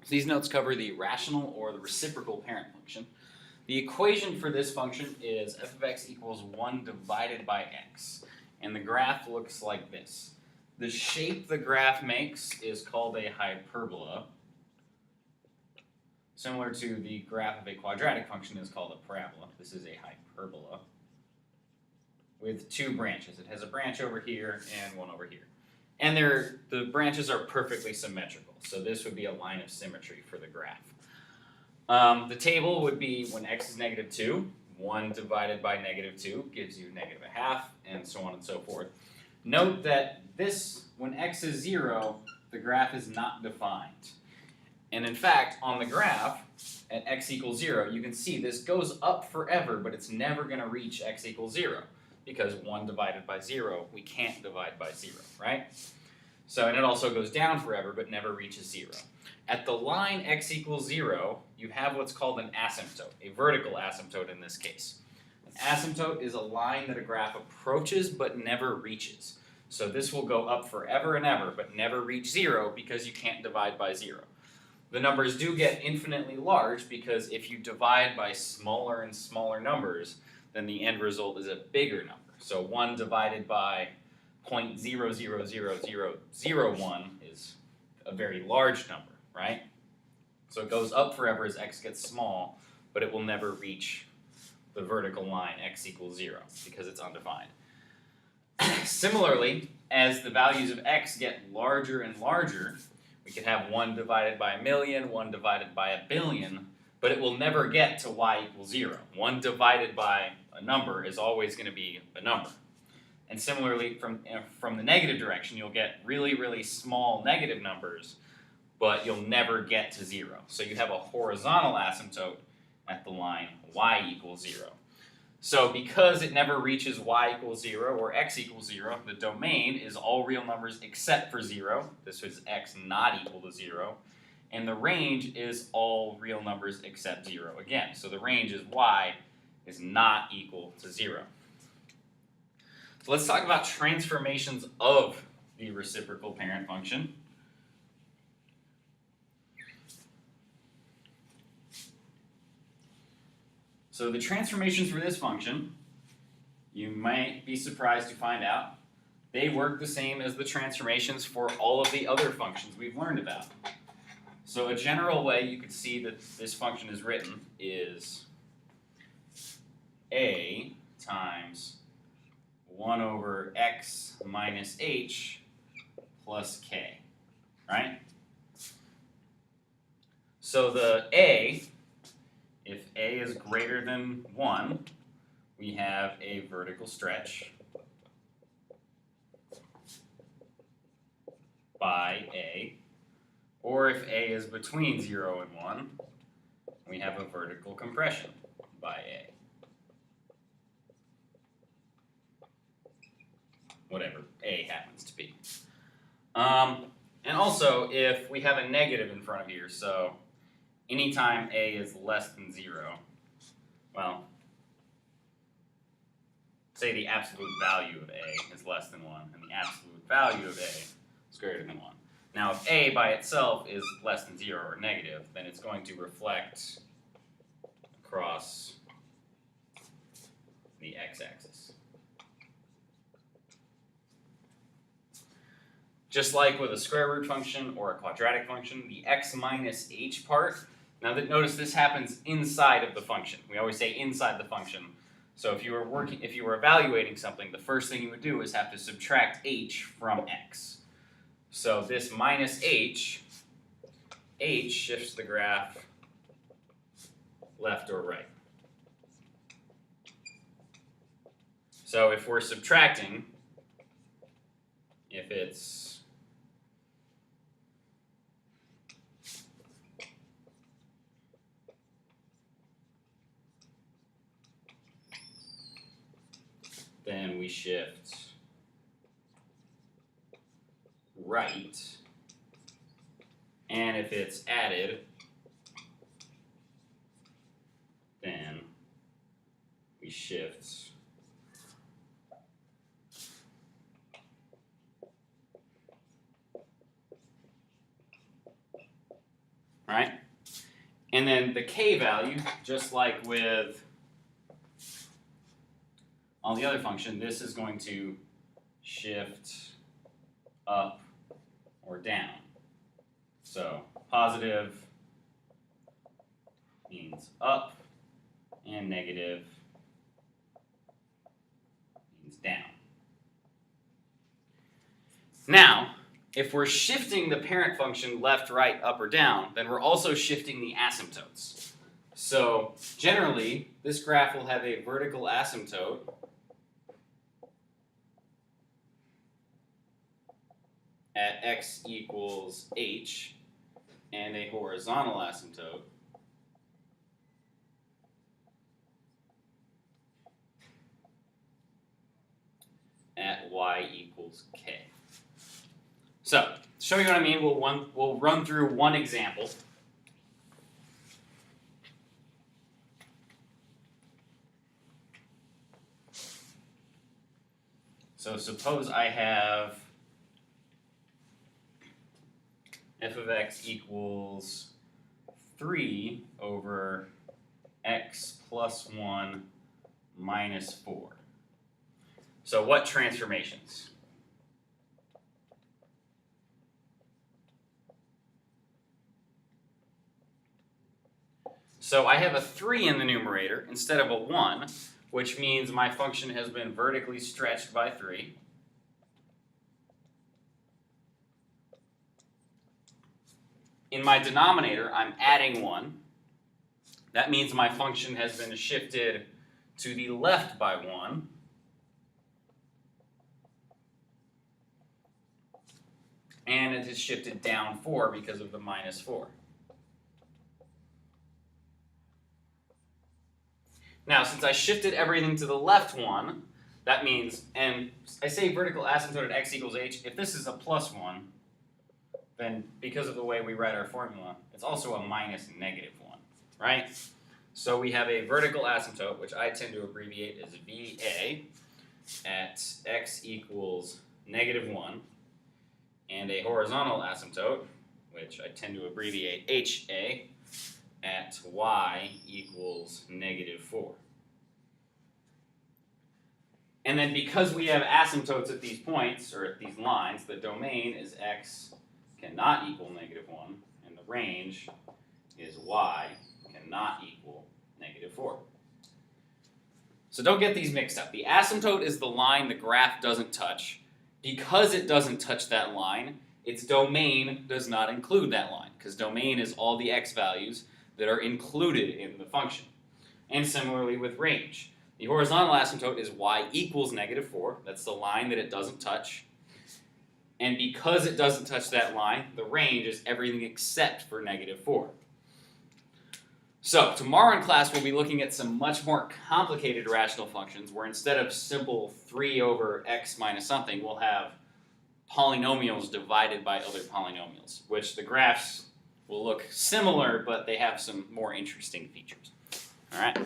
these notes cover the rational or the reciprocal parent function. The equation for this function is f of x equals 1 divided by x. And the graph looks like this. The shape the graph makes is called a hyperbola. Similar to the graph of a quadratic function is called a parabola. This is a hyperbola with two branches. It has a branch over here and one over here. And the branches are perfectly symmetrical. So this would be a line of symmetry for the graph. The table would be when x is negative 2, 1 divided by negative 2 gives you negative a half, and so on and so forth. Note that this, when x is 0, the graph is not defined. And in fact, on the graph, at x equals 0, you can see this goes up forever, but it's never going to reach x equals 0. Because 1 divided by 0, we can't divide by 0, right? So, and it also goes down forever, but never reaches 0. At the line x equals 0, you have what's called an asymptote, a vertical asymptote in this case. An asymptote is a line that a graph approaches but never reaches. So this will go up forever and ever, but never reach 0 because you can't divide by 0. The numbers do get infinitely large because if you divide by smaller and smaller numbers, then the end result is a bigger number. So 1 divided by 0.000001 is a very large number, right? So it goes up forever as x gets small, but it will never reach the vertical line x equals 0 because it's undefined. Similarly, as the values of x get larger and larger, we could have 1 divided by a million, 1 divided by a billion, but it will never get to y equals 0. 1 divided by a number is always going to be a number. And similarly, from the negative direction, you'll get really, really small negative numbers, but you'll never get to 0. So you have a horizontal asymptote at the line y equals 0. So because it never reaches y equals 0 or x equals 0, the domain is all real numbers except for 0. This was x not equal to 0. And the range is all real numbers except 0 again. So the range is y is not equal to 0. So let's talk about transformations of the reciprocal parent function. So the transformations for this function, you might be surprised to find out, they work the same as the transformations for all of the other functions we've learned about. So a general way you could see that this function is written is a times 1 over x minus h plus k, right? So the a, if a is greater than 1, we have a vertical stretch by a. Or if a is between 0 and 1, we have a vertical compression by a. Whatever a happens to be. And also, if we have a negative in front of here, so anytime a is less than 0, well, say the absolute value of a is less than 1, and the absolute value of a is greater than 1. Now, if a by itself is less than 0 or negative, then it's going to reflect across the x-axis. Just like with a square root function or a quadratic function, the x minus h part, now that notice this happens inside of the function. We always say inside the function. So if you were evaluating something, the first thing you would do is have to subtract h from x. So this minus h shifts the graph left or right. So if we're subtracting, if it's then we shift right, and if it's added, then we shift right? And then the k value, just like with all the other function, this is going to shift up or down. So positive means up, and negative means down. Now, if we're shifting the parent function left, right, up, or down, then we're also shifting the asymptotes. So generally, this graph will have a vertical asymptote at x equals h and a horizontal asymptote at y equals k. So, to show you what I mean, we'll run through one example. So suppose I have f of x equals 3 over x plus 1 minus 4. So what transformations? So I have a 3 in the numerator instead of a 1, which means my function has been vertically stretched by 3. In my denominator, I'm adding 1. That means my function has been shifted to the left by 1. And it has shifted down 4 because of the minus 4. Now, since I shifted everything to the left 1, that means, and I say vertical asymptote at x equals h, if this is a plus 1, then because of the way we write our formula, it's also a minus negative 1, right? So we have a vertical asymptote, which I tend to abbreviate as VA, at x equals negative 1, and a horizontal asymptote, which I tend to abbreviate HA, at y equals negative 4. And then because we have asymptotes at these points, or at these lines, the domain is x cannot equal negative 1, and the range is y cannot equal negative 4. So don't get these mixed up. The asymptote is the line the graph doesn't touch. Because it doesn't touch that line, its domain does not include that line, because domain is all the x values that are included in the function. And similarly with range. The horizontal asymptote is y equals negative 4. That's the line that it doesn't touch. And because it doesn't touch that line, the range is everything except for negative 4. So tomorrow in class we'll be looking at some much more complicated rational functions where instead of simple 3 over x minus something, we'll have polynomials divided by other polynomials, which the graphs will look similar, but they have some more interesting features. All right?